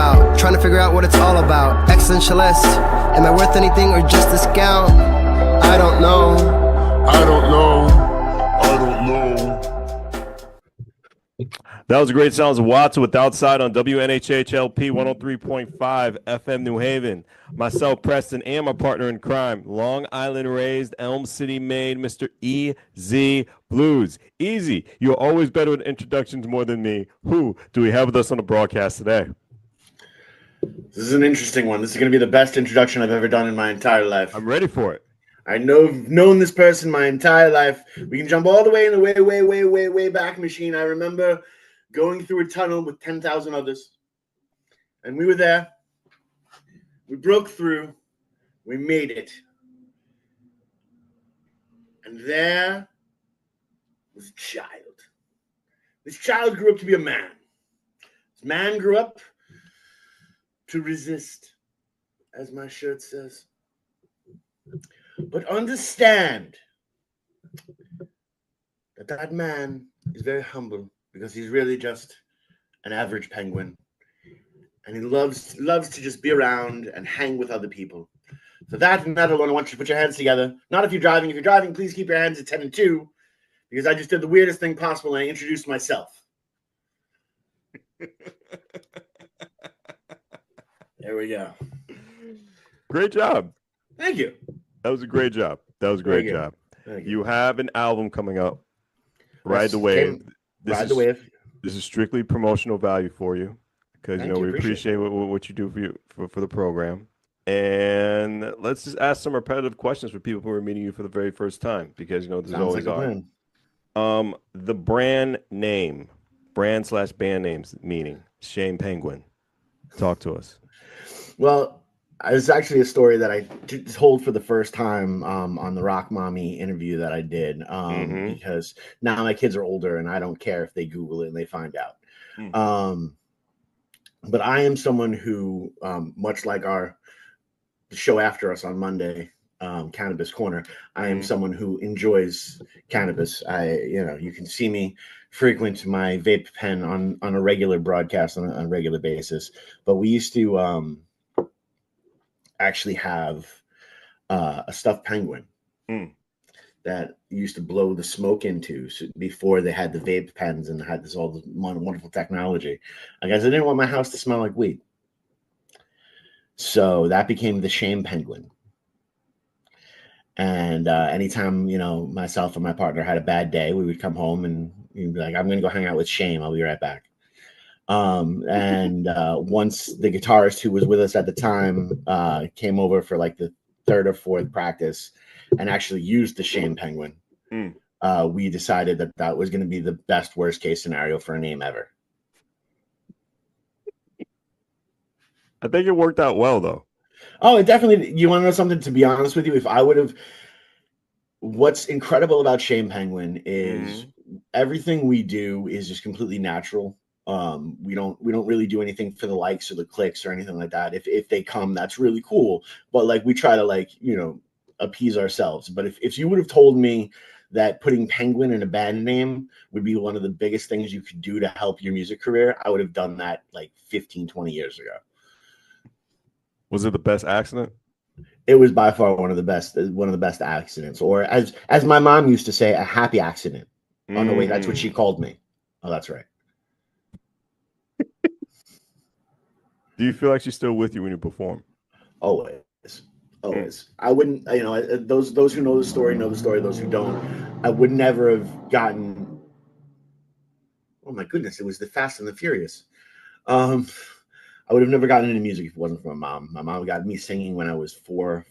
about. Trying to figure out what it's all about. Existentialist. Am I worth anything or just a scout? I don't know. I don't know. I don't know. That was a great sounds of Watts with Outside on WNHHLP 103.5 FM New Haven. Myself, Preston, and my partner in crime, Long Island raised, Elm City made, Mr. EZ Bluez. Easy, you're always better with introductions more than me. Who do we have with us on the broadcast today? This is an interesting one. This is going to be the best introduction I've ever done in my entire life. I'm ready for it. I've known this person my entire life. We can jump all the way in the way back machine. I remember going through a tunnel with 10,000 others. And we were there. We broke through. We made it. And there was a child. This child grew up to be a man. This man grew up to resist, as my shirt says. But understand that that man is very humble because he's really just an average penguin. And he loves to just be around and hang with other people. So that and that alone, I want you to put your hands together. Not if you're driving. If you're driving, please keep your hands at 10 and 2 because I just did the weirdest thing possible and I introduced myself. There we go. Great job. Thank you. That was a great job. That was a great job. You have an album coming up. Ride the Wave. Ride the Wave. This is strictly promotional value for you because we appreciate what you do for the program. And let's just ask some repetitive questions for people who are meeting you for the very first time because this is always hard. The brand /band names meaning Shame Penguin. Talk to us. Well, it's actually a story that I told for the first time on the Rock Mommy interview that I did because now my kids are older and I don't care if they Google it and they find out. But I am someone who, much like the show after us on Monday, Cannabis Corner, I am someone who enjoys cannabis. You can see me frequent my vape pen on a regular broadcast on a regular basis. But we used to actually have a stuffed penguin that used to blow the smoke into before they had the vape pens and had all this wonderful technology. I guess I didn't want my house to smell like weed. So that became the Shame Penguin. And anytime, myself and my partner had a bad day, we would come home and we'd be like, I'm going to go hang out with Shame. I'll be right back. Once the guitarist who was with us at the time came over for like the third or fourth practice and actually used the Shame Penguin, we decided that was going to be the best worst case scenario for a name ever. I think it worked out well though. Oh, it definitely. You want to know something? To be honest with you, if I would have, what's incredible about Shame Penguin is everything we do is just completely natural. We don't really do anything for the likes or the clicks or anything like that. If they come, that's really cool. But like we try to appease ourselves. But if you would have told me that putting Penguin in a band name would be one of the biggest things you could do to help your music career, I would have done that like 15, 20 years ago. Was it the best accident? It was by far one of the best accidents, or as my mom used to say, a happy accident. Oh no, wait, that's what she called me. Oh, that's right. Do you feel like she's still with you when you perform? Always. I wouldn't, those who know the story know the story. Those who don't, I would never have gotten. Oh my goodness, it was the Fast and the Furious. I would have never gotten into music if it wasn't for my mom. My mom got me singing when I was 4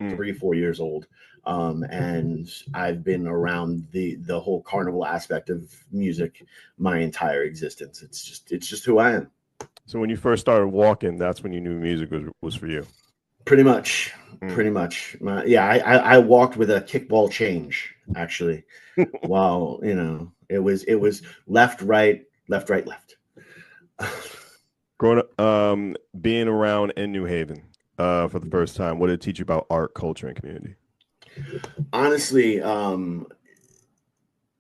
years old. And I've been around the whole carnival aspect of music my entire existence. It's just who I am. So when you first started walking, that's when you knew music was for you. Pretty much. I walked with a kickball change actually. While it was left, right, left, right, left. Growing up, being around in New Haven for the first time, what did it teach you about art, culture, and community? Honestly,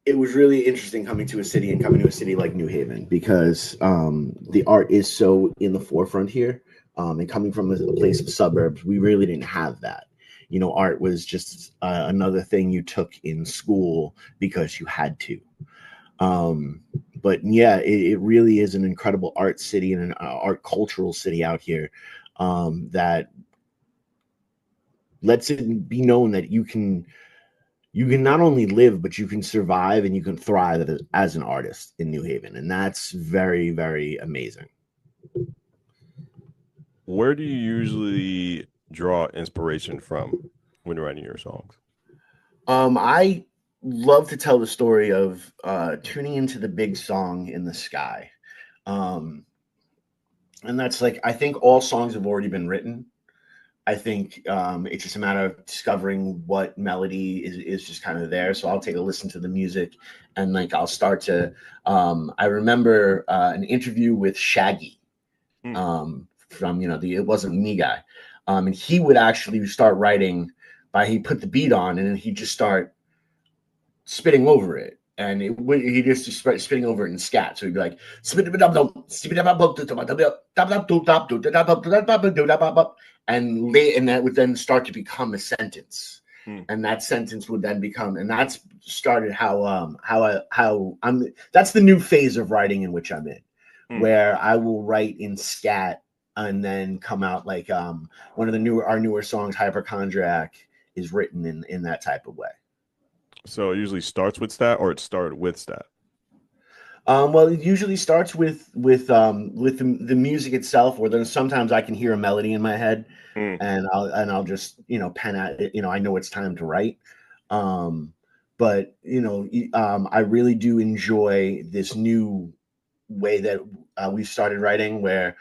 it was really interesting coming to a city like New Haven because the art is so in the forefront here. And coming from a place of suburbs, we really didn't have that. You know, art was just another thing you took in school because you had to. But yeah, it really is an incredible art city and an art cultural city out here that lets it be known that you can not only live, but you can survive and you can thrive as an artist in New Haven. And that's very, very amazing. Where do you usually draw inspiration from when writing your songs? I love to tell the story of tuning into the big song in the sky. Um, and that's like, I think all songs have already been written. I think it's just a matter of discovering what melody is just kind of there. So I'll take a listen to the music and like I'll start to. I remember an interview with Shaggy from the It Wasn't Me guy, and he would actually start writing by he put the beat on and then he'd just start spitting over it. And he just start spitting over it in scat. So he'd be like, and that would then start to become a sentence. And that sentence would then become, and that's started how I'm. That's the new phase of writing in which I'm in, where I will write in scat and then come out like one of the our newer songs, Hypochondriac, is written in that type of way. So it usually starts with stat, or it started with stat. Well, it usually starts with the music itself, or then sometimes I can hear a melody in my head, and I'll just pen at it. I know it's time to write. But I really do enjoy this new way that we've started writing, where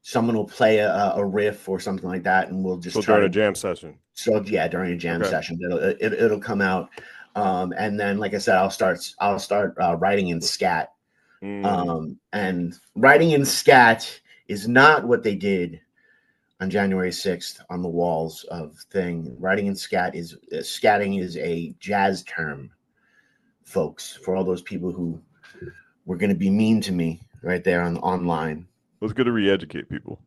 someone will play a riff or something like that, and we'll just during a jam session. So yeah, during a jam session, it'll come out. And then, like I said, I'll start writing in scat. And writing in scat is not what they did on January 6th on the walls of thing. Writing in scat is scatting is a jazz term, folks, for all those people who were going to be mean to me right there online. Well, it's good to re-educate people.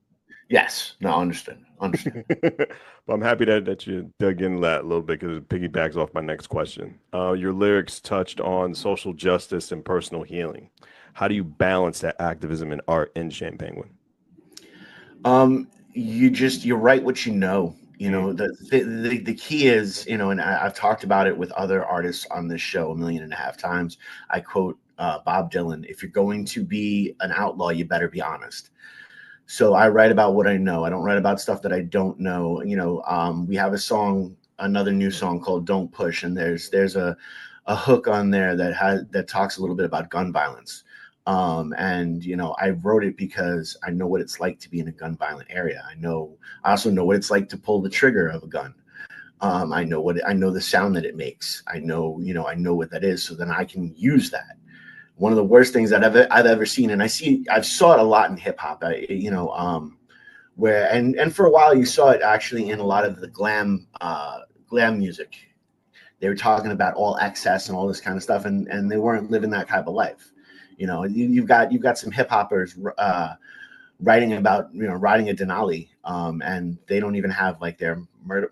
Yes, no, understand. But I'm happy that you dug into that a little bit because it piggybacks off my next question. Your lyrics touched on social justice and personal healing. How do you balance that activism in art in Champagne? You write what you know. The key is, and I've talked about it with other artists on this show 1.5 million times. I quote Bob Dylan: "If you're going to be an outlaw, you better be honest." So I write about what I know. I don't write about stuff that I don't know. We have another new song called "Don't Push," and there's a hook on there that talks a little bit about gun violence. I wrote it because I know what it's like to be in a gun violent area. I also know what it's like to pull the trigger of a gun. I know the sound that it makes. I know what that is. So then I can use that. One of the worst things that I've ever seen, and I've saw it a lot in hip hop, where and for a while you saw it actually in a lot of the glam music. They were talking about all excess and all this kind of stuff, and they weren't living that type of life. You've got some hip hoppers writing about riding a Denali, and they don't even have like their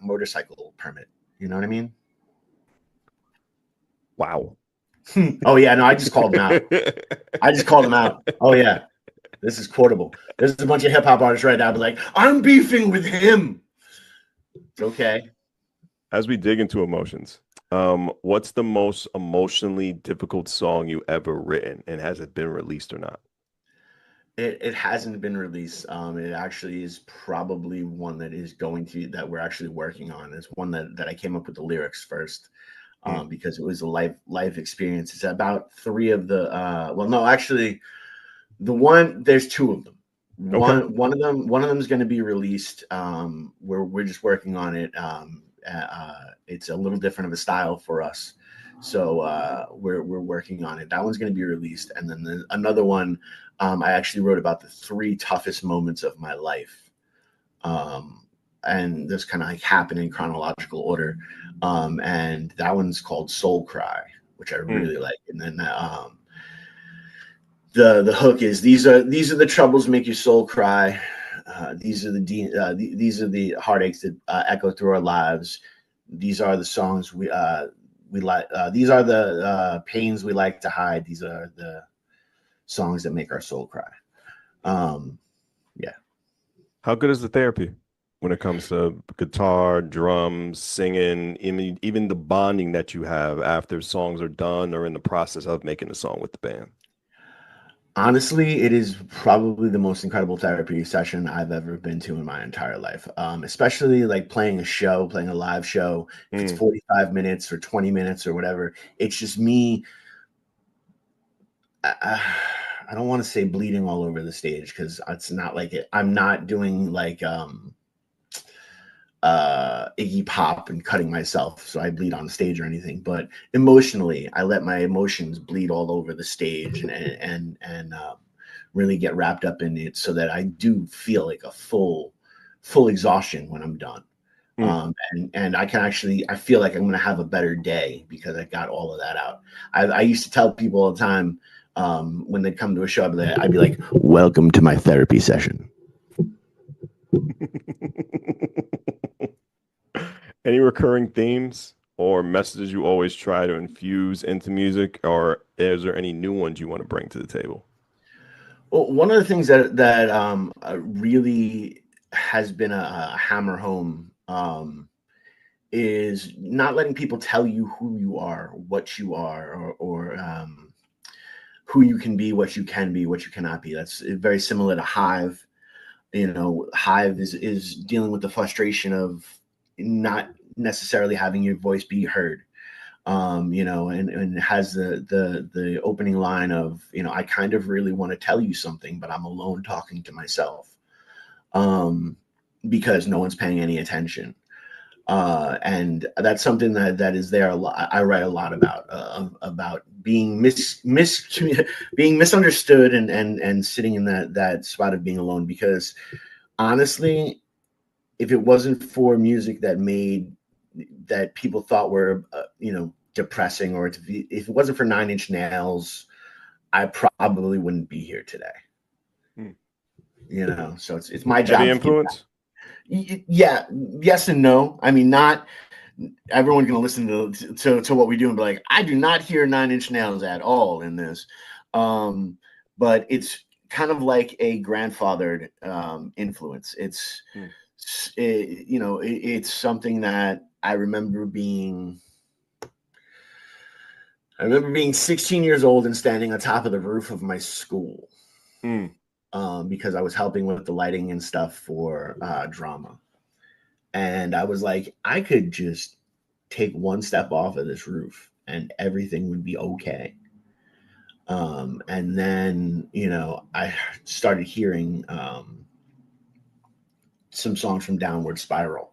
motorcycle permit. You know what I mean? Wow. Oh yeah, no, I just called them out. Oh yeah, this is quotable. There's a bunch of hip hop artists right now, but like, I'm beefing with him. Okay. As we dig into emotions, what's the most emotionally difficult song you ever written, and has it been released or not? It hasn't been released. It actually is probably one that we're actually working on. It's one that I came up with the lyrics first. Because it was a life experience. It's about 3 of the there's 2 of them. One of them is going to be released. We're just working on it. It's a little different of a style for us, so we're working on it. That one's going to be released, and then another one I actually wrote about the 3 toughest moments of my life. And this kind of like happen in chronological order. And that one's called Soul Cry. which I really like. And then the hook is these are the troubles make your soul cry. These are the heartaches that echo through our lives. These are the songs we like. These are the pains we like to hide. These are the songs that make our soul cry. Yeah. How good is the therapy when it comes to guitar, drums, singing, even the bonding that you have after songs are done or in the process of making a song with the band? Honestly, it is probably the most incredible therapy session I've ever been to in my entire life. Especially like playing a live show. If it's 45 minutes or 20 minutes or whatever, it's just me. I don't want to say bleeding all over the stage because it's not like it. I'm not doing like Iggy Pop and cutting myself so I bleed on stage or anything, but emotionally I let my emotions bleed all over the stage and really get wrapped up in it so that I do feel like a full exhaustion when I'm done. And I feel like I'm going to have a better day because I got all of that out. I used to tell people all the time when they come to a show, I'd be like, welcome to my therapy session. Any recurring themes or messages you always try to infuse into music, or is there any new ones you want to bring to the table? Well, one of the things that really has been a hammer home is not letting people tell you who you are, what you are, or who you can be, what you can be, what you cannot be. That's very similar to Hive. Hive is dealing with the frustration of not necessarily having your voice be heard. And it has the opening line of, I kind of really want to tell you something, but I'm alone talking to myself because no one's paying any attention. And that's something that is there a lot. I write a lot about being being misunderstood and sitting in that spot of being alone. Because honestly, if it wasn't for music that people thought were depressing, or if it wasn't for Nine Inch Nails, I probably wouldn't be here today. So it's my job. Heavy influence? Yeah, yes and no. I mean, not everyone's going to listen to what we do and be like, I do not hear Nine Inch Nails at all in this. But it's kind of like a grandfathered influence. It's something that I remember being 16 years old and standing on top of the roof of my school. Because I was helping with the lighting and stuff for drama. And I was like, I could just take one step off of this roof and everything would be okay. And then, I started hearing some songs from Downward Spiral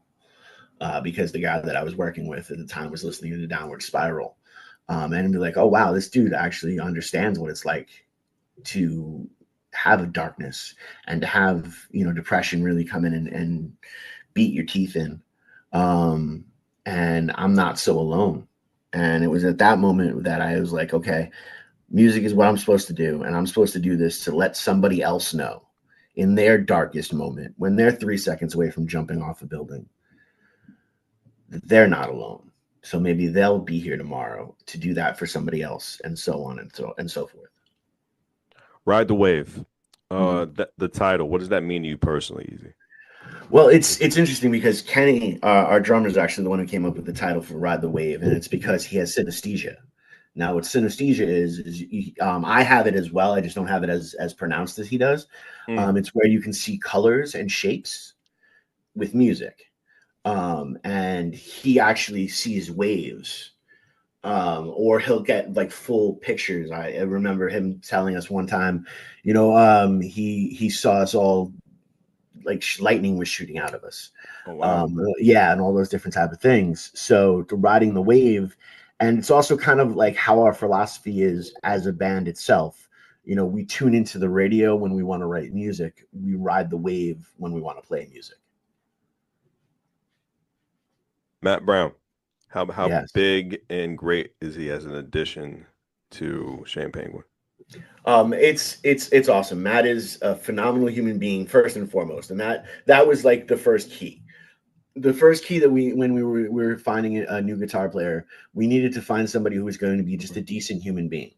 because the guy that I was working with at the time was listening to Downward Spiral. And be like, oh, wow, this dude actually understands what it's like to have a darkness and to have depression really come in and beat your teeth in, and I'm not so alone. And it was at that moment that I was like, okay, music is what I'm supposed to do, and I'm supposed to do this to let somebody else know in their darkest moment, when they're 3 seconds away from jumping off a building, that they're not alone. So maybe they'll be here tomorrow to do that for somebody else, and so on and so forth. Ride the Wave. The title, what does that mean to you personally, EZ? Well, it's interesting because Kenny, our drummer, is actually the one who came up with the title for Ride the Wave, and it's because he has synesthesia. Now, what synesthesia is I have it as well. I just don't have it as pronounced as he does. It's where you can see colors and shapes with music, and he actually sees waves. Or he'll get like full pictures. I remember him telling us one time, he saw us all like lightning was shooting out of us. Oh, wow. And all those different type of things. So the riding the wave, and it's also kind of like how our philosophy is as a band itself. We tune into the radio when we want to write music. We ride the wave when we want to play music. Matt Brown, How Yes. big and great is he as an addition to Shane Penguin? It's awesome. Matt is a phenomenal human being first and foremost, and that was like the first key. The first key that when we were finding a new guitar player, we needed to find somebody who was going to be just a decent human being.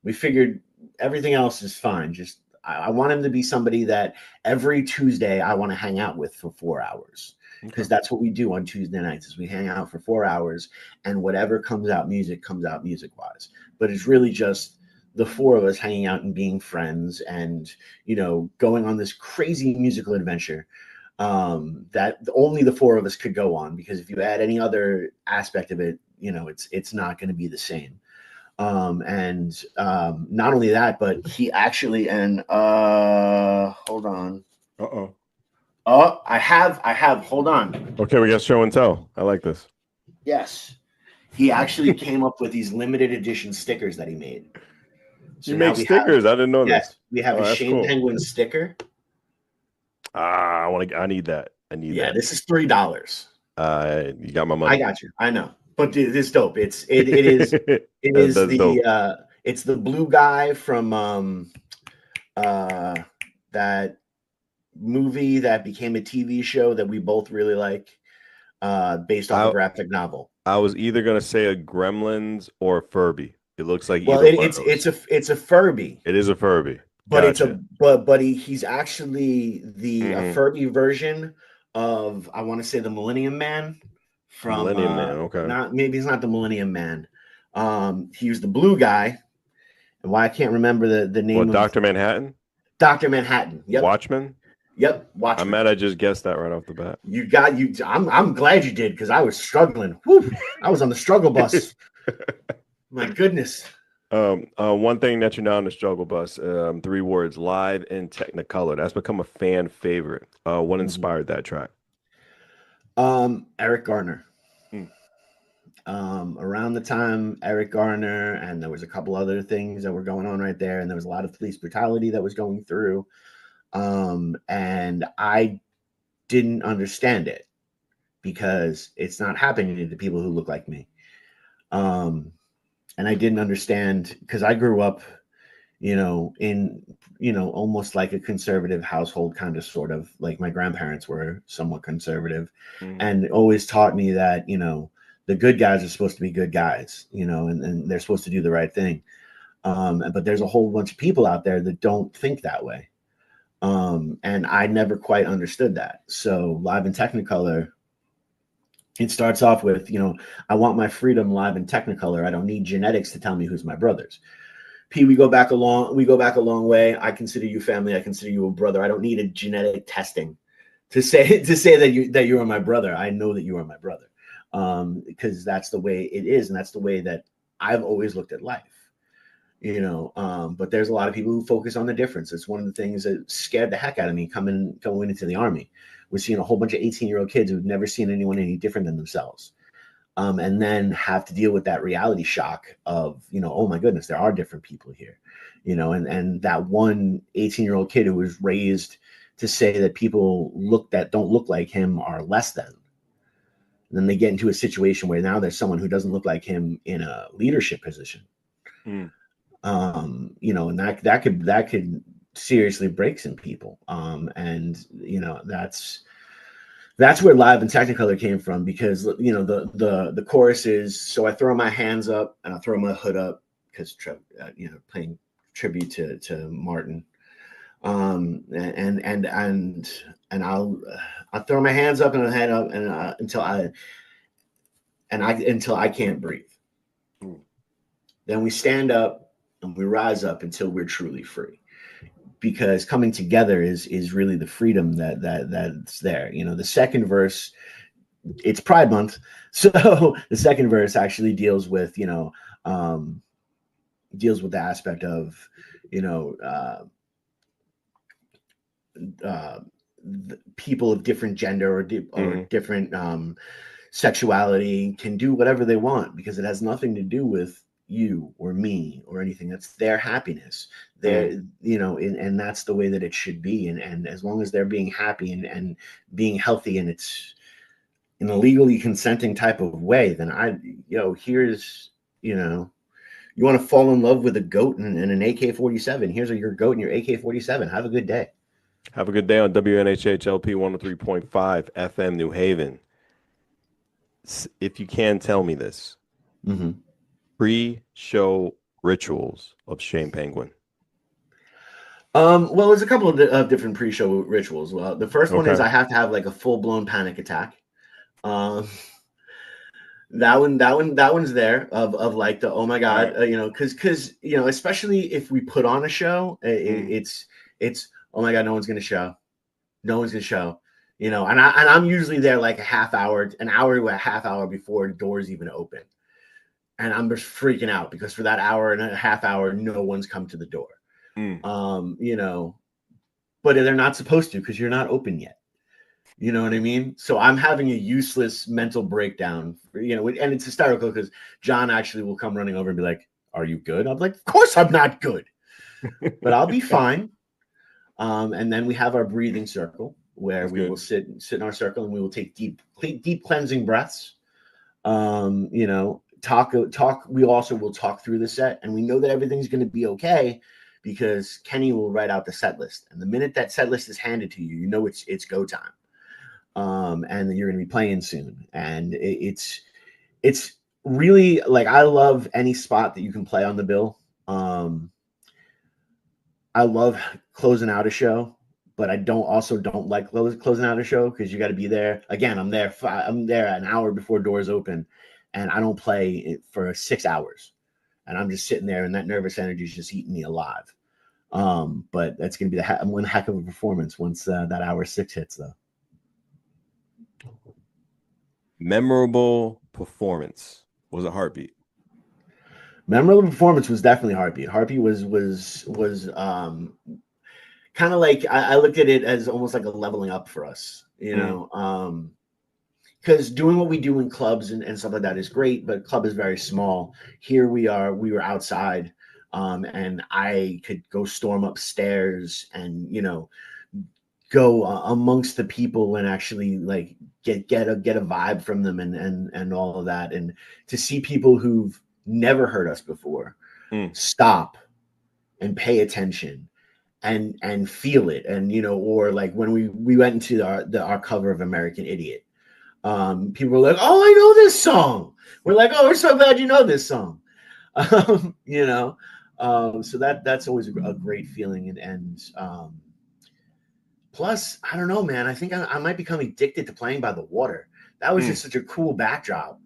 We figured everything else is fine. Just I want him to be somebody that every Tuesday I want to hang out with for 4 hours, because that's what we do on Tuesday nights is we hang out for 4 hours, and whatever comes out music wise. But it's really just the four of us hanging out and being friends and, going on this crazy musical adventure that only the four of us could go on, because if you add any other aspect of it, it's not going to be the same. Not only that, but he actually, and hold on. Oh, I have, hold on. Okay, we got show and tell. I like this. Yes. He actually came up with these limited edition stickers that he made. So you make stickers? I didn't know yes, this. We have a Shane cool. Penguin sticker. I need that. Yeah, this is $3. You got my money. I got you. I know. But dude, it's dope. It is it's the blue guy from that movie that became a TV show that we both really like, based on a graphic novel. I was either gonna say a Gremlins or a Furby. It looks like it's a Furby. It is a Furby. But gotcha. he's actually a Furby version of, I want to say, the Millennium Man from Millennium Man. Okay. Maybe he's not the Millennium Man. He was the blue guy, and why I can't remember the name. What, Dr. Manhattan? Dr. Manhattan. Yep. Watchmen. Yep. Watchmen. I'm mad I just guessed that right off the bat. I'm glad you did, because I was struggling. Whew, I was on the struggle bus. My goodness. One thing that you're not on the struggle bus, 3 words: live in Technicolor. That's become a fan favorite. What inspired that track? Eric Garner. Around the time Eric Garner, and there was a couple other things that were going on right there, and there was a lot of police brutality that was going through. And I didn't understand it, because it's not happening to the people who look like me. And I didn't understand, because I grew up, in, almost like a conservative household, kind of, sort of, like my grandparents were somewhat conservative, and always taught me that, the good guys are supposed to be good guys, and they're supposed to do the right thing. But there's a whole bunch of people out there that don't think that way. And I never quite understood that. So Live in Technicolor, it starts off with, I want my freedom live in Technicolor. I don't need genetics to tell me who's my brothers. P, we go back a long way. I consider you family. I consider you a brother. I don't need a genetic testing to say that you are my brother. I know that you are my brother, because that's the way it is, and that's the way that I've always looked at life. But there's a lot of people who focus on the difference. It's one of the things that scared the heck out of me going into the Army. We're seeing a whole bunch of 18-year-old kids who've never seen anyone any different than themselves. And then have to deal with that reality shock of, oh my goodness, there are different people here, and that one 18-year-old kid who was raised to say that people that don't look like him are less than. And then they get into a situation where now there's someone who doesn't look like him in a leadership position. And that could seriously break some people. That's where Live in Technicolor came from, because the chorus is, so I throw my hands up and I throw my hood up, because playing tribute to Martin. And I'll throw my hands up and my head up and until I can't breathe. Then we stand up and we rise up until we're truly free. Because coming together is really the freedom that's there. The second verse, it's Pride Month, so the second verse actually deals with the aspect of people of different gender or different sexuality can do whatever they want, because it has nothing to do with you or me or anything. That's their happiness. And that's the way that it should be. And as long as they're being happy and being healthy in in a legally consenting type of way, then here's, you want to fall in love with a goat and an AK-47. Here's your goat and your AK-47. Have a good day. Have a good day on WNHHLP 103.5 FM New Haven. If you can tell me this, pre-show rituals of Shane Penguin. Well, there's a couple of different pre-show rituals. Well, the first one is I have to have like a full-blown panic attack. That one's there of like the, oh my God, because especially if we put on a show, it's oh my God, no one's gonna show, and I'm usually there like an hour to a half hour before the doors even open, and I'm just freaking out because for that hour and a half hour, no one's come to the door, but they're not supposed to because you're not open yet. You know what I mean? So I'm having a useless mental breakdown, and it's hysterical because John actually will come running over and be like, "Are you good?" I'm like, "Of course I'm not good, but I'll be fine." And then we have our breathing circle where will sit in our circle and we will take deep cleansing breaths. Talk. We also will talk through the set, and we know that everything's going to be okay because Kenny will write out the set list, and the minute that set list is handed to you, it's go time. And you're going to be playing soon, and it's really like I love any spot that you can play on the bill. I love closing out a show, but I don't like closing out a show because you got to be there. Again, I'm there an hour before doors open, and I don't play it for 6 hours, and I'm just sitting there, and that nervous energy is just eating me alive. But that's going to be one heck of a performance once that hour 6 hits, though. Memorable performance. Was it Heartbeat? Memorable performance was definitely Heartbeat. Heartbeat was kind of like I looked at it as almost like a leveling up for us, because doing what we do in clubs and stuff like that is great, but club is very small. Here we were outside, and I could go storm upstairs and go amongst the people and actually like get a vibe from them and all of that, and to see people who've never heard us before stop and pay attention and feel it, and or like when we went into our cover of American Idiot, people were like, "Oh, I know this song." We're like, "Oh, we're so glad you know this song." So that's always a great feeling, and plus, I don't know, man. I think I might become addicted to playing by the water. That was just such a cool backdrop.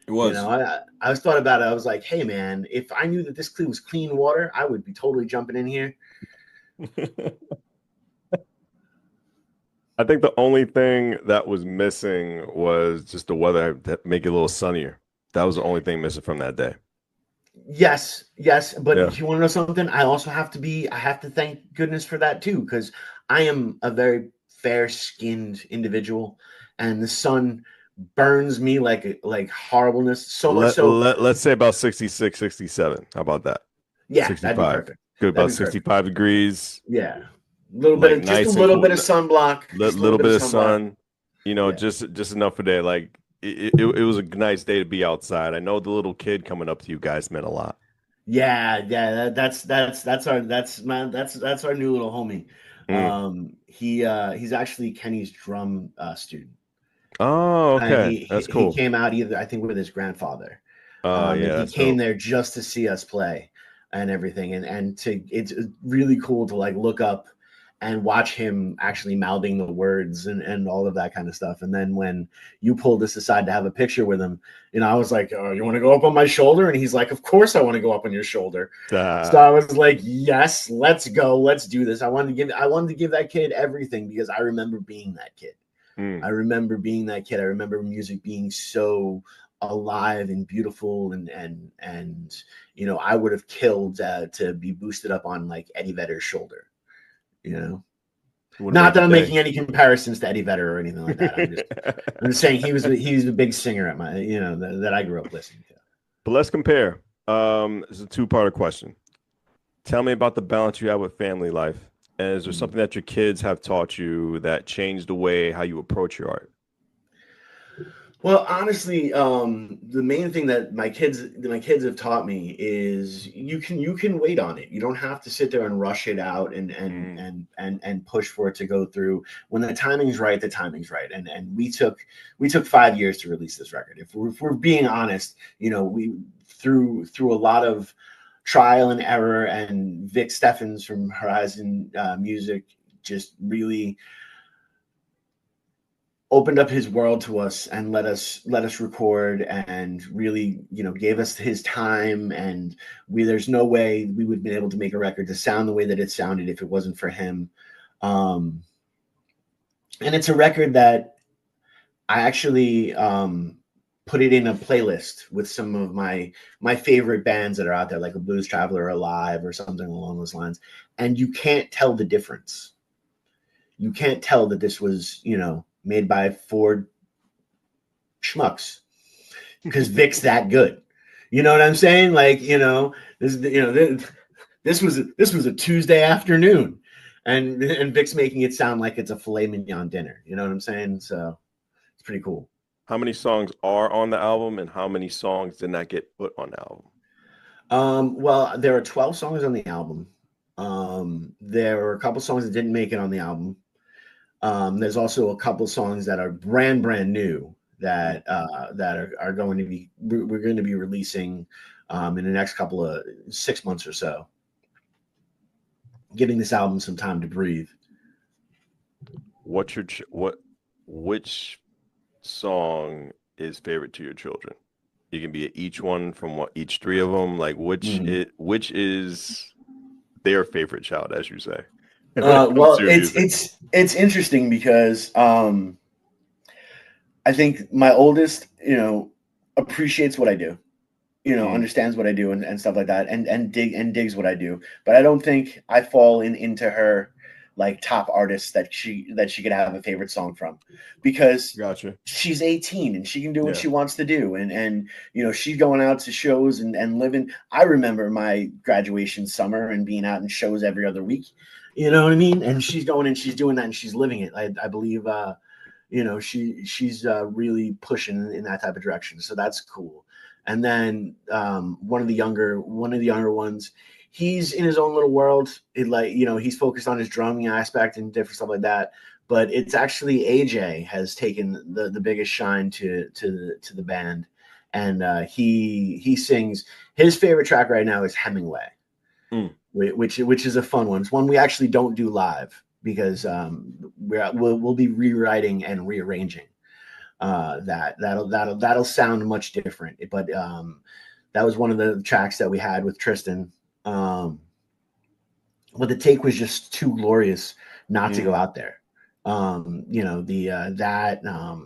It was. I was thought about it. I was like, hey, man, if I knew that this was clean water, I would be totally jumping in here. I think the only thing that was missing was just the weather that make it a little sunnier. That was the only thing missing from that day. Yes. But if you want to know something, I have to thank goodness for that too, because I am a very fair-skinned individual, and the sun burns me like horribleness. So much so. Let's say about 66, 67. How about that? Yeah, 65. that'd be perfect. Good, about 65 degrees. Yeah. A little bit of sunblock. Little bit of sun. Just enough for day. Like it was a nice day to be outside. I know the little kid coming up to you guys meant a lot. Yeah. That's our new little homie. He's actually Kenny's drum student. Oh, okay. That's cool. He came out I think with his grandfather. He came there just to see us play and everything. And it's really cool to like look up and watch him actually mouthing the words and all of that kind of stuff. And then when you pulled us aside to have a picture with him, I was like, "Oh, you want to go up on my shoulder?" And he's like, "Of course I want to go up on your shoulder." So I was like, "Yes, let's go. Let's do this." I wanted to give that kid everything because I remember being that kid. I remember being that kid. I remember music being so alive and beautiful, and I would have killed to be boosted up on like Eddie Vedder's shoulder. Not that I'm making any comparisons to Eddie Vedder or anything like that. I'm just saying he was a big singer at my that I grew up listening to. But let's compare. It's a two-part question. Tell me about the balance you have with family life. And is there something that your kids have taught you that changed the way how you approach your art? Well, honestly, the main thing that my kids have taught me is you can wait on it. You don't have to sit there and rush it out and push for it to go through. When the timing's right, the timing's right. And we took 5 years to release this record. If we're being honest, we through a lot of trial and error, and Vic Steffens from Horizon Music just really opened up his world to us and let us record, and really gave us his time, and there's no way we would have been able to make a record to sound the way that it sounded if it wasn't for him. And it's a record that I actually put it in a playlist with some of my favorite bands that are out there, like a Blues Traveler Alive or something along those lines, and you can't tell the difference. You can't tell that this was made by four schmucks, because Vic's that good. You know what I'm saying? Like, this was a Tuesday afternoon, and Vic's making it sound like it's a filet mignon dinner. You know what I'm saying? So it's pretty cool. How many songs are on the album, and how many songs did not get put on the album? Well, there are 12 songs on the album. There were a couple songs that didn't make it on the album. There's also a couple songs that are brand new that are going to be, we're going to be releasing in the next couple of 6 months or so, giving this album some time to breathe. Which song is favorite to your children? You can be each one from each three of them. Like which is their favorite child, as you say? Well, it's interesting because I think my oldest, appreciates what I do, understands what I do and stuff like that, and digs what I do. But I don't think I fall into her like top artists that she could have a favorite song from, because Gotcha. she's 18 and she can do what she wants to do, and she's going out to shows and living. I remember my graduation summer and being out in shows every other week. You know what I mean? And she's going and she's doing that and she's living it. I believe she's really pushing in that type of direction. So that's cool. And then one of the younger ones, he's in his own little world. He's focused on his drumming aspect and different stuff like that. But it's actually AJ has taken the biggest shine to the band, and he sings. His favorite track right now is Hemingway, which is a fun one. It's one we actually don't do live because we'll be rewriting and rearranging. That'll sound much different. But that was one of the tracks that we had with Tristan. But the take was just too glorious not to go out there.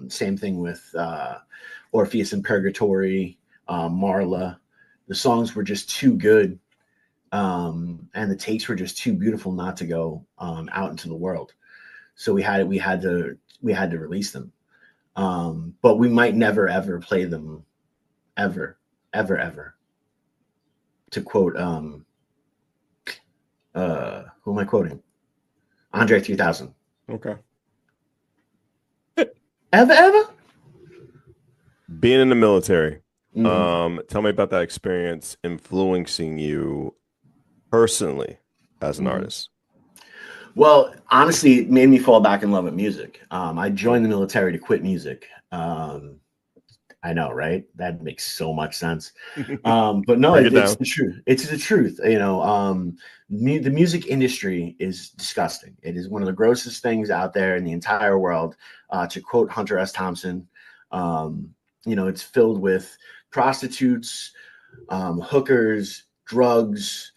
Same thing with Orpheus in Purgatory, Marla. The songs were just too good, and the takes were just too beautiful not to go out into the world. So we had to release them. But we might never ever play them, ever. To quote, who am I quoting? Andre 3000. Okay. Ever? Being in the military, tell me about that experience influencing you personally as an artist. Well, honestly, it made me fall back in love with music. I joined the military to quit music. I know, right? That makes so much sense. But no, it's the truth. It's the truth. The music industry is disgusting. It is one of the grossest things out there in the entire world. To quote Hunter S. Thompson, it's filled with prostitutes, hookers, drugs,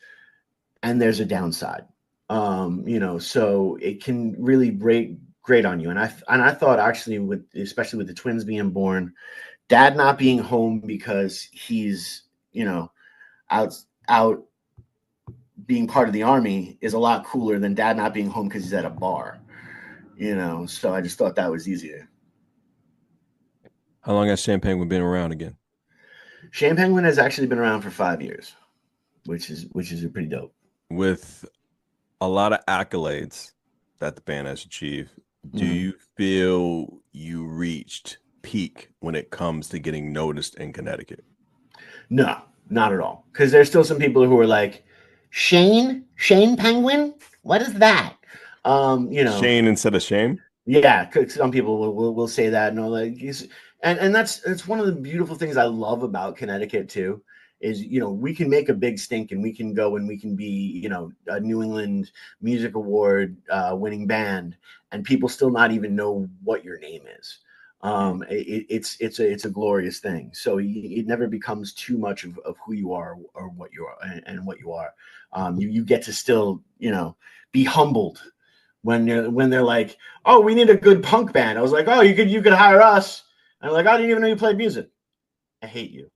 and there's a downside. So it can really break great on you. And I thought actually especially with the twins being born, Dad not being home because he's, out being part of the army is a lot cooler than Dad not being home because he's at a bar, so I just thought that was easier. How long has Champagne been around again? Champagne has actually been around for 5 years, which is pretty dope. With a lot of accolades that the band has achieved, do you feel you reached peak when it comes to getting noticed in Connecticut? No, not at all. Because there's still some people who are like, Shane Penguin? What is that? Shane instead of shame? Yeah, 'cause some people will say that, and all like and that's one of the beautiful things I love about Connecticut too, is we can make a big stink and we can go and we can be a New England Music Award winning band, and people still not even know what your name is. It's a glorious thing. So it never becomes too much of who you are or what you are and what you are. You get to still be humbled when they're like, oh, we need a good punk band. I was like, oh, you could hire us. And I'm like, I didn't even know you played music. I hate you.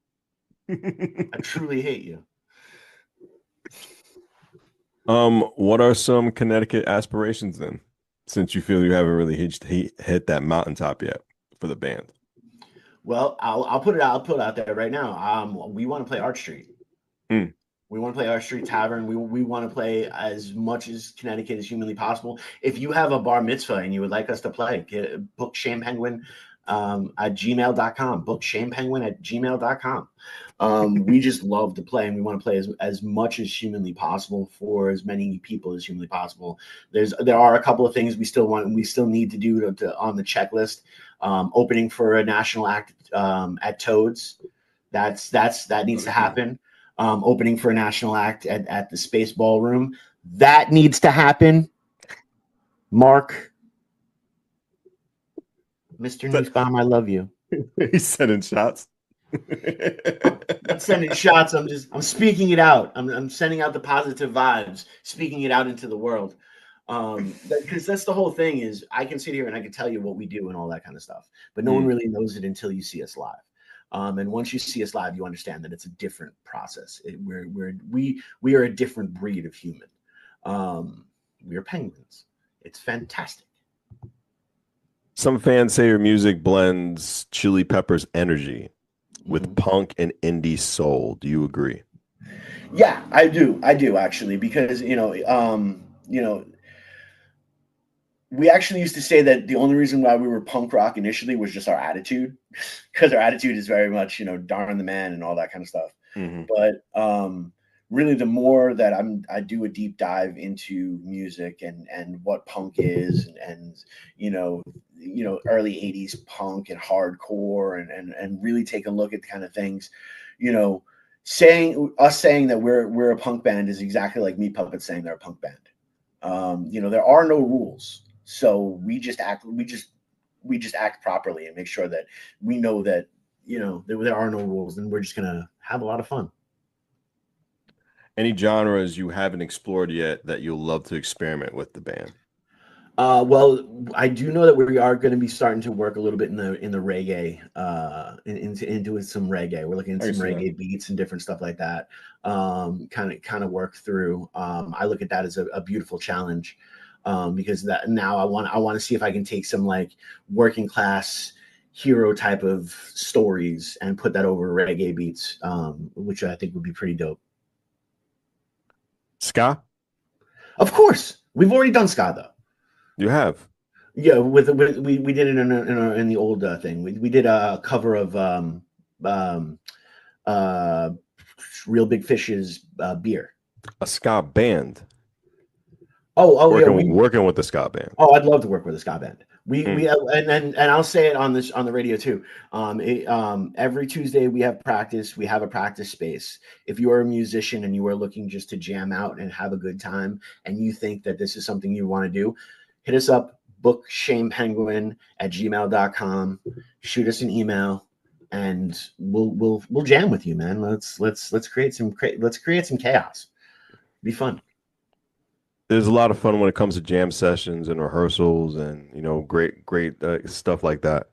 I truly hate you. What are some Connecticut aspirations then, since you feel you haven't really hit that mountaintop yet for the band? Well, I'll put it out. I'll put it out there right now. We want to play Art Street. We want to play Art Street Tavern. We want to play as much as Connecticut as humanly possible. If you have a bar mitzvah and you would like us to play, book Shane Penguin at gmail.com. Book Shane Penguin at gmail.com. We just love to play, and we want to play as much as humanly possible for as many people as humanly possible. There are a couple of things we still need to do on the checklist. Opening for a national act at Toads. That needs to happen. Opening for a national act at the Space Ballroom. That needs to happen. Mark, Mr. Nussbaum, I love you. He's sending shots. I'm not sending shots. I'm speaking it out. I'm sending out the positive vibes, speaking it out into the world. Because that's the whole thing is I can sit here and I can tell you what we do and all that kind of stuff, but no one really knows it until you see us live. And once you see us live, you understand that it's a different process. We are a different breed of human. We are penguins. It's fantastic. Some fans say your music blends Chili Peppers energy with punk and indie soul. Do you agree? Yeah, I do. I do actually, because we actually used to say that the only reason why we were punk rock initially was just our attitude, because our attitude is very much, darn the man and all that kind of stuff. But really, the more that I do a deep dive into music and what punk is, and early 80s punk and hardcore, and really take a look at the kind of things, saying that we're a punk band is exactly like Meat Puppets saying they're a punk band. There are no rules. So we just act properly and make sure that we know that, there are no rules, and we're just going to have a lot of fun. Any genres you haven't explored yet that you'll love to experiment with the band? Well, I do know that we are going to be starting to work a little bit in the reggae, into some reggae. We're looking at some reggae beats and different stuff like that. Kind of work through. I look at that as a beautiful challenge. Because that now I want to see if I can take some like working class hero type of stories and put that over reggae beats, which I think would be pretty dope. Ska? Of course, we've already done ska though. You have? Yeah, we did it in the old thing. We did a cover of Real Big Fish's Beer. A ska band. Working with the ska band. Oh, I'd love to work with a ska band. And I'll say it on the radio too. Every Tuesday we have practice. We have a practice space. If you are a musician and you are looking just to jam out and have a good time, and you think that this is something you want to do, hit us up. Book Shane Penguin at gmail.com. Shoot us an email, and we'll jam with you, man. Let's create some chaos. Be fun. There's a lot of fun when it comes to jam sessions and rehearsals and great stuff like that.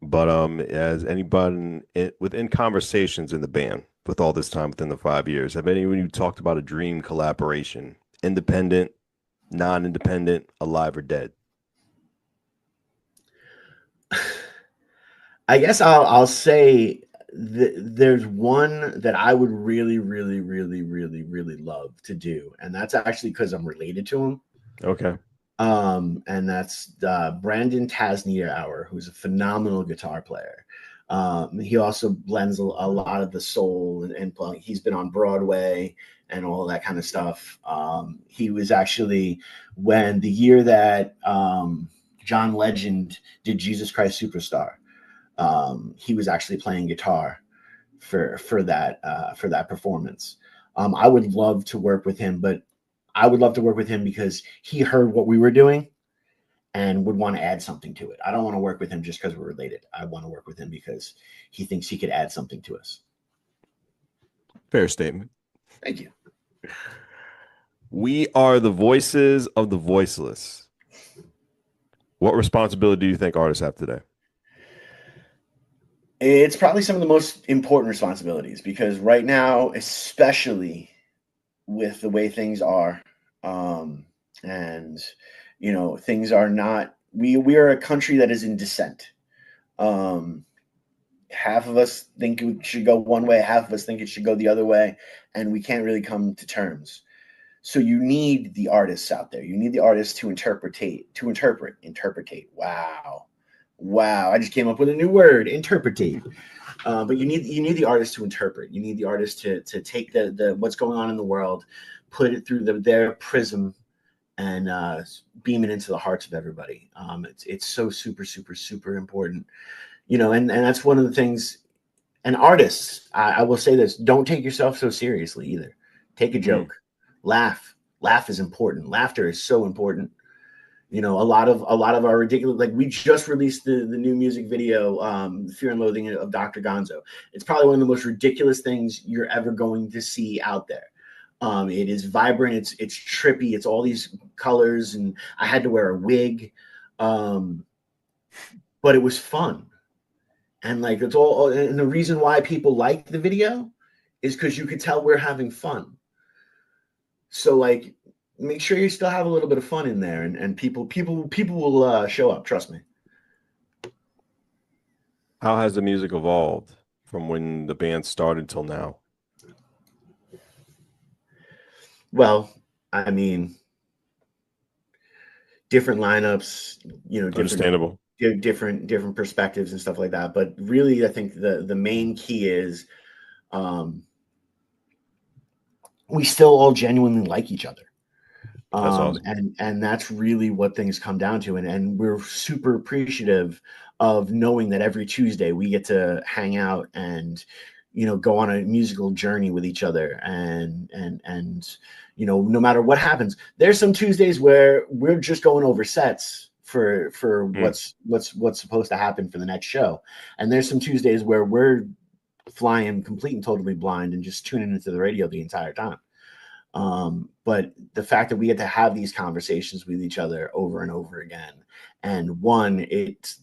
But as anybody within conversations in the band with all this time within the 5 years, have anyone you talked about a dream collaboration, independent, non-independent, alive or dead? I guess I'll say there's one that I would really, really, really, really, really love to do, and that's actually because I'm related to him. Okay. And that's Brandon Tasnier, who's a phenomenal guitar player. He also blends a lot of the soul and he's been on Broadway and all that kind of stuff. He was actually, when the year that John Legend did Jesus Christ Superstar, he was actually playing guitar for that performance. I would love to work with him, but I would love to work with him because he heard what we were doing and would want to add something to it. I don't want to work with him just because we're related. I want to work with him because he thinks he could add something to us. Fair statement. Thank you. We are the voices of the voiceless. What responsibility do you think artists have today? It's probably some of the most important responsibilities because right now, especially with the way things are, and things are not. We are a country that is in dissent. Half of us think it should go one way, half of us think it should go the other way, and we can't really come to terms. So you need the artists out there. You need the artists to interpret. Wow. I just came up with a new word, interpretate. But you need the artists to interpret. You need the artists to take the what's going on in the world, put it through their prism, and beam it into the hearts of everybody. It's so super, super, super important. And that's one of the things. And artists, I will say this: don't take yourself so seriously either. Take a joke, laugh. Laugh is important. Laughter is so important. A lot of our ridiculous, like we just released the new music video, Fear and Loathing of Dr. Gonzo. It's probably one of the most ridiculous things you're ever going to see out there. It is vibrant. It's trippy. It's all these colors, and I had to wear a wig, but it was fun. And like it's all. And the reason why people like the video is because you could tell we're having fun. So like, make sure you still have a little bit of fun in there, and people will show up. Trust me. How has the music evolved from when the band started till now? Well, I mean, different lineups, Understandable. different perspectives and stuff like that. But really, I think the main key is we still all genuinely like each other. That's awesome. And that's really what things come down to. And we're super appreciative of knowing that every Tuesday we get to hang out and, go on a musical journey with each other. And no matter what happens, there's some Tuesdays where we're just going over sets for what's supposed to happen for the next show. And there's some Tuesdays where we're flying complete and totally blind and just tuning into the radio the entire time. But the fact that we get to have these conversations with each other over and over again, and one, it's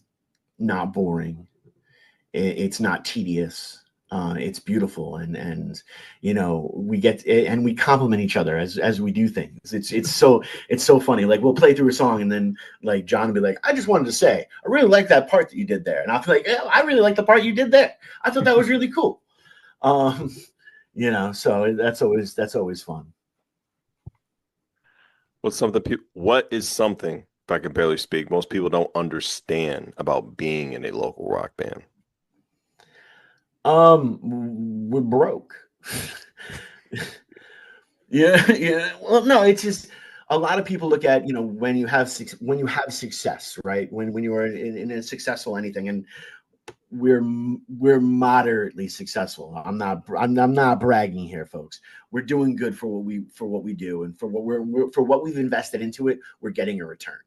not boring, it's not tedious, it's beautiful, and we get and we compliment each other as we do things. It's so funny. Like we'll play through a song, and then like John will be like, "I just wanted to say, I really like that part that you did there," and I'll be like, "Yeah, I really like the part you did there. I thought that was really cool." So that's always fun. What is something, if I can barely speak, most people don't understand about being in a local rock band? We're broke. Yeah. Well, no, it's just a lot of people look at when you have success, right? When you are in a successful anything, and we're moderately successful. I'm not bragging here, folks. We're doing good for what we do, and for what we've invested into it. We're getting a return.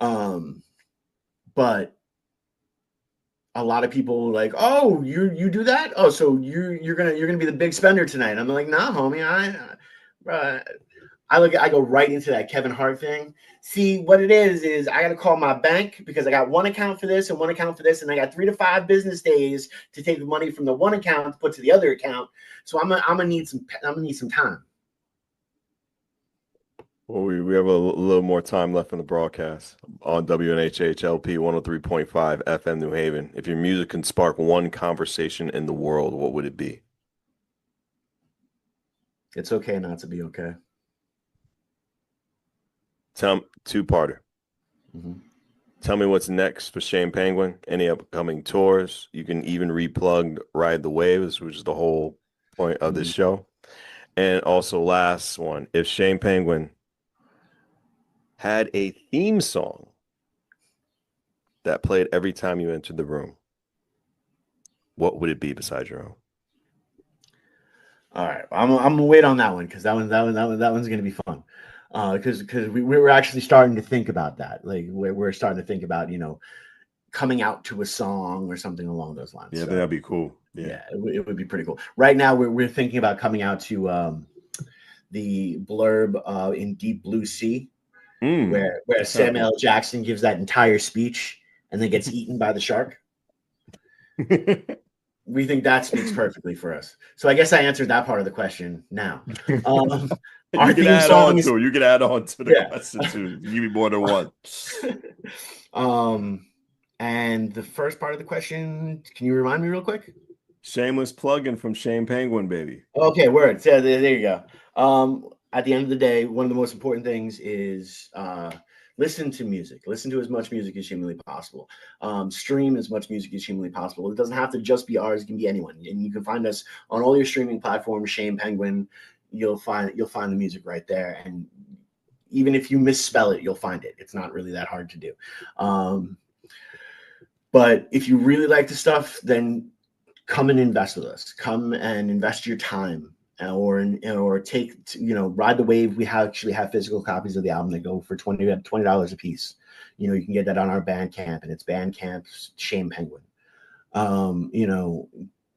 But a lot of people are like, "Oh, you do that? Oh, so you're gonna be the big spender tonight?" I'm like, "Nah, homie. I go right into that Kevin Hart thing. See, what it is I got to call my bank because I got one account for this and one account for this, and I got 3 to 5 business days to take the money from the one account to put to the other account. So I'm gonna need some time." Well, we have a little more time left in the broadcast on WNHHLP 103.5 FM New Haven. If your music can spark one conversation in the world, what would it be? It's okay not to be okay. Two-parter. Mhm. Tell me what's next for Shane Penguin. Any upcoming tours? You can even replug Ride the Waves, which is the whole point of this show. And also, last one, if Shane Penguin had a theme song that played every time you entered the room, what would it be besides your own? All right, I'm gonna wait on that one because that one's gonna be fun. Because we were actually starting to think about that. Like we're starting to think about coming out to a song or something along those lines. Yeah, So, that'd be cool. Yeah, it would be pretty cool. Right now, we're thinking about coming out to the blurb in Deep Blue Sea, where Samuel L. Jackson gives that entire speech and then gets eaten by the shark. We think that speaks perfectly for us. So I guess I answered that part of the question now. Our theme song is, you can add on to the question too. Give me more than one. And the first part of the question, can you remind me real quick? Shameless plug-in from Shane Penguin, baby. Okay, word. So there you go. At the end of the day, one of the most important things is listen to music. Listen to as much music as humanly possible. Stream as much music as humanly possible. It doesn't have to just be ours. It can be anyone. And you can find us on all your streaming platforms, Shane Penguin. You'll find the music right there. And even if you misspell it, you'll find it. It's not really that hard to do. But if you really like the stuff, then come and invest with us. Come and invest your time, or take Ride the Wave. We actually have physical copies of the album that go for $20 a piece. You can get that on our Bandcamp, and it's Bandcamp Shane Penguin.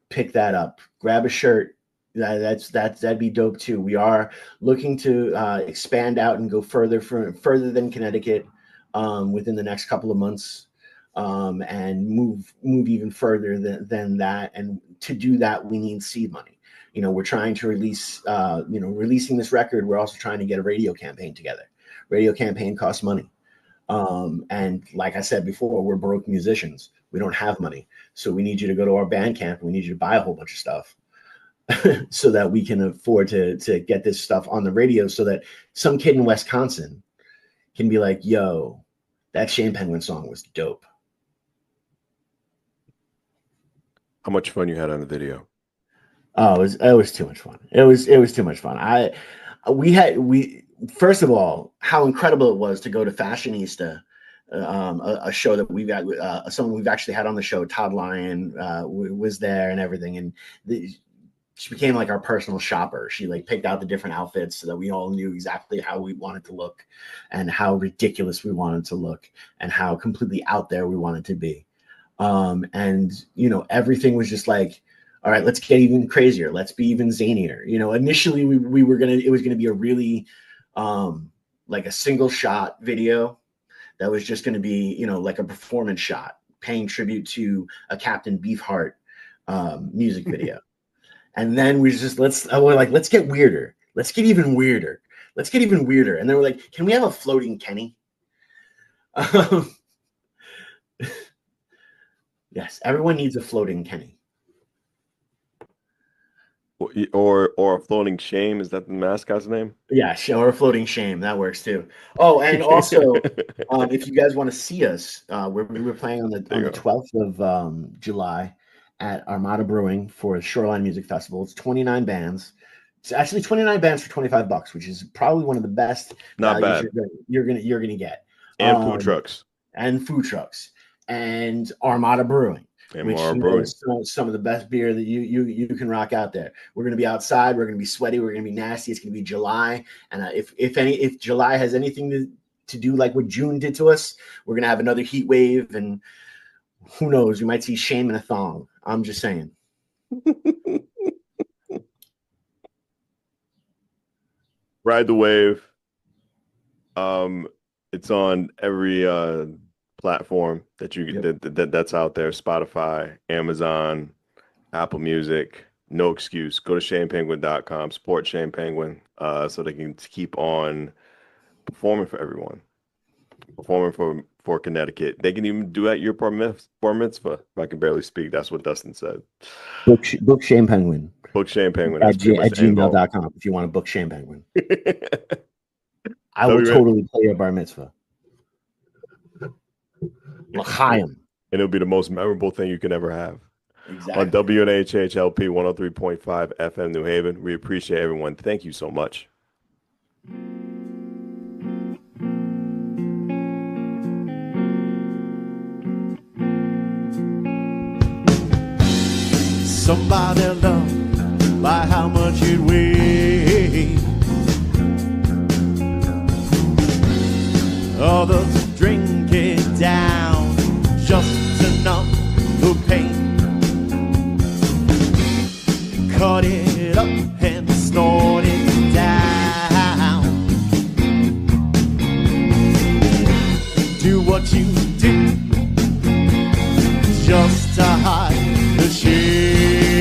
Pick that up. Grab a shirt. That'd be dope too. We are looking to expand out and go further than Connecticut within the next couple of months. And move even further than that. And to do that, we need seed money. We're trying to release, releasing this record. We're also trying to get a radio campaign together. Radio campaign costs money. And like I said before, we're broke musicians. We don't have money. So we need you to go to our Bandcamp and we need you to buy a whole bunch of stuff so that we can afford to get this stuff on the radio, so that some kid in Wisconsin can be like, yo, that Shane Penguin song was dope. How much fun you had on the video? Oh, it was too much fun. It was too much fun. First of all, how incredible it was to go to Fashionista, a show that we've got, someone we've actually had on the show, Todd Lyon, was there and everything, and she became like our personal shopper. She picked out the different outfits so that we all knew exactly how we wanted to look, and how ridiculous we wanted to look, and how completely out there we wanted to be. And everything was just like, all right, let's get even crazier. Let's be even zanier. Initially it was gonna be a really like a single shot video that was just gonna be, like a performance shot, paying tribute to a Captain Beefheart music video. And then we're like, let's get weirder. Let's get even weirder. Let's get even weirder. And they were like, can we have a floating Kenny? Yes, everyone needs a floating Kenny. Or a floating shame. Is that the mascot's name? Yeah, or a floating shame. That works too. Oh, and also, if you guys want to see us, we're playing on the 12th of July at Armada Brewing for the Shoreline Music Festival. It's 29 bands. It's actually 29 bands for $25, which is probably one of the best values you're gonna get. And food trucks. And Armada Brewing, which is some of the best beer that you can rock out there. We're going to be outside. We're going to be sweaty. We're going to be nasty. It's going to be July. And if July has anything to do like what June did to us, we're going to have another heat wave. And who knows? You might see Shame in a thong. I'm just saying. Ride the Wave. It's on every platform that you that's out there: Spotify, Amazon, Apple Music. No excuse. Go to ShanePenguin.com, support Shane Penguin, so they can keep on performing for everyone, performing for Connecticut. They can even do at your bar mitzvah. If I can barely speak, that's what Dustin said. Book Shane Penguin. Book Shane Penguin at gmail.com if you want to book Shane Penguin. I will totally play a bar mitzvah. L'chaim. And it'll be the most memorable thing you can ever have. Exactly. On WNHHLP 103.5 FM New Haven. We appreciate everyone. Thank you so much. Somebody loved by how much it weighs. Others drink it down just to numb the pain. Cut it up and snort it down. Do what you do just to hide the shame.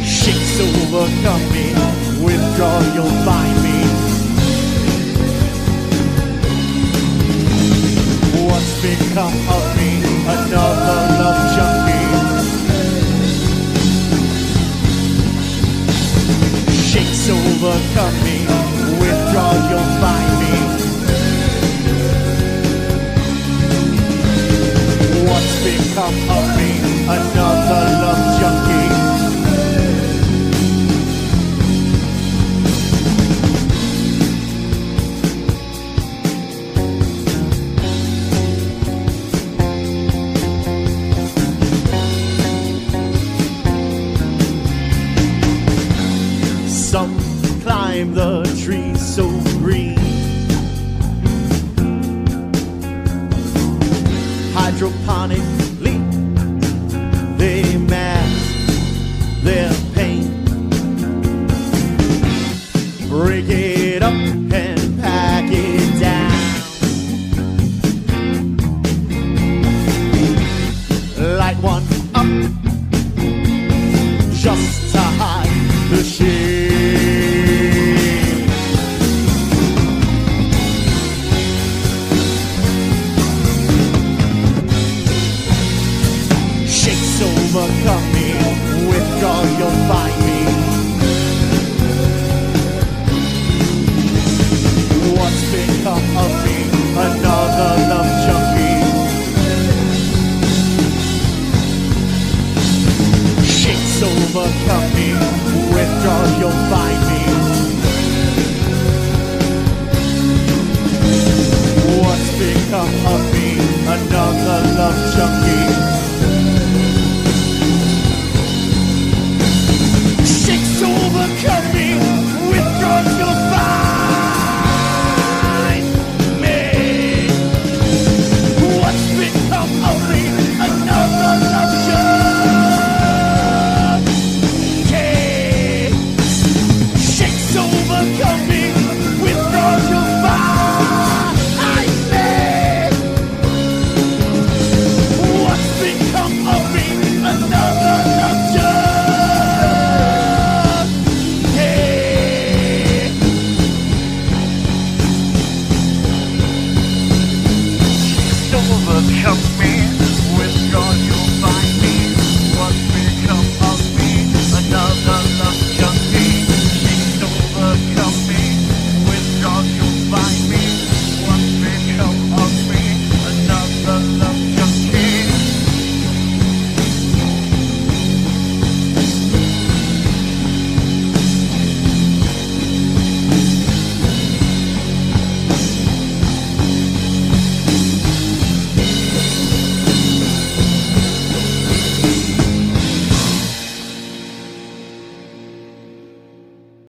Shakes overcome me, withdraw, you'll find me. What's become of me? Another love junkie. Shakes overcome me, withdraw, you'll find me. What's become of me? Another love junkie. Some climb the tree so green, hydroponically they mask their pain, break it up and